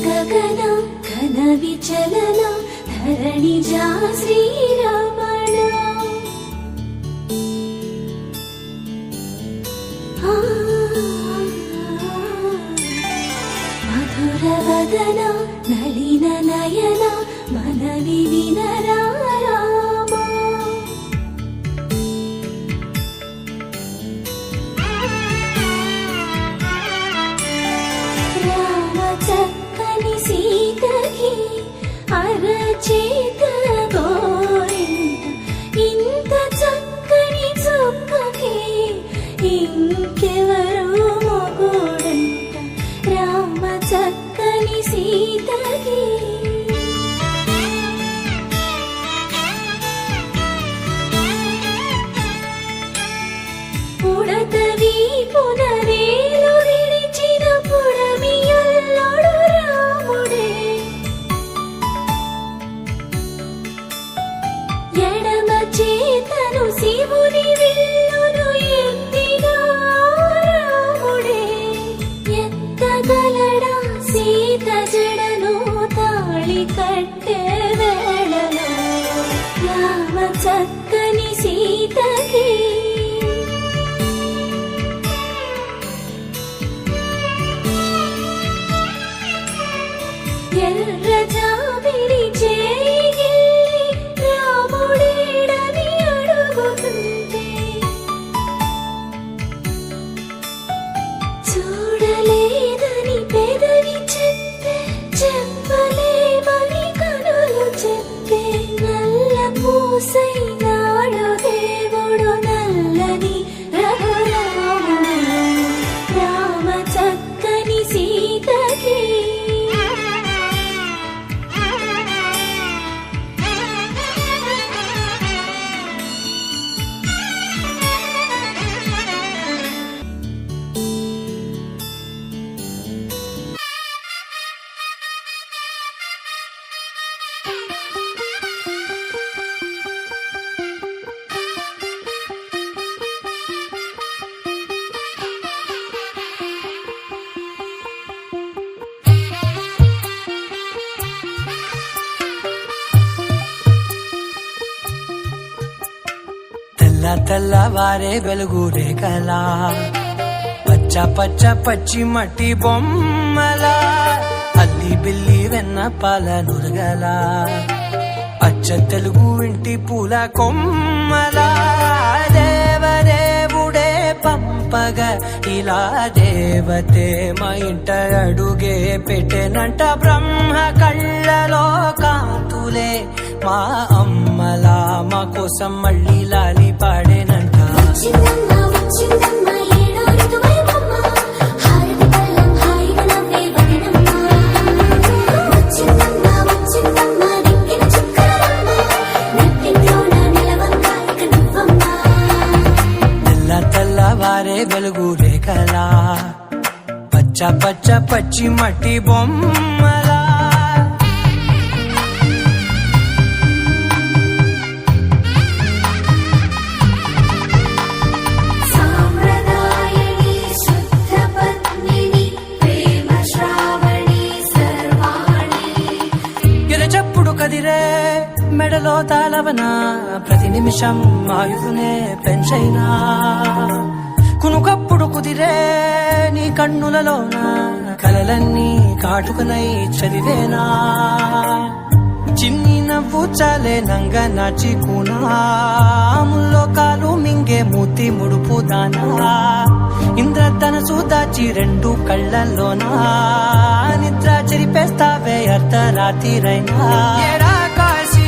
గగన ఘన విచలన ధరణిజా శ్రీరమణ మధుర వదన నళిన నయన మనవి వినరా అరచేత గోరింట ఇంత చక్కని చుక్కకి ఇంకెవరు మొగుడంట రామ చక్కని సీతకి పుడతవి పునరేలు విడిచిన పుడమియల్లోడు రాముడే ఎడమ చేతను శివుని విల్లును ఎత్తిన రాముడే ఎత్తగలడా సీత జడను తాళి కట్టే వేళలో రామ చక్కని సీతకి ఎర్ర జాబిలి చేయి రాముడేడని అడుగుతుంటే చూడలేదని పెదవి చెప్పే చెప్పలేమని కనులు చెప్పే నల్ల పూసైనాడు దేవుడు నల్లని రఘురాముడు రామ చక్కని సీతకి తెల్లవారే వెలుగు రేఖలా పచ్చ పచ్చ పచ్చి మట్టి బొమ్మలా అల్లి బిల్లి వెన్న పాల నురగలా అచ్చ తెలుగు ఇంటి పూల కొమ్మలా దేవదేవుడే పంపగ ఇలా దేవతే మా ఇంట అడుగే పెట్టెనంట బ్రహ్మ కళ్ళలో కాంతులే మా అమ్మలా మా కోసం మళ్ళీ లాలి పాడేనంట తెల్లవారే వెలుగు రేఖలా పచ్చ పచ్చ పచ్చి మట్టి బొమ్మలా కదిరే మెడలో తాళవన ప్రతి నిమిషం ఆయుధునే పెంచైనా కునుకప్పుడు కుదిరే నీ కన్నులలోన కలలన్నీ కాటుకనై చదివేనా చిన్ని నవ్వు చాలే నంగ నాచి కూనాముల్లో కాలు మింగే మూతి ముడుపు దానా ఇంద్రధనసు దాచి రెండు కళ్ళల్లోనా నిద్ర చెరిపేస్తావే అర్ధరాత్రిరైనా కాశీ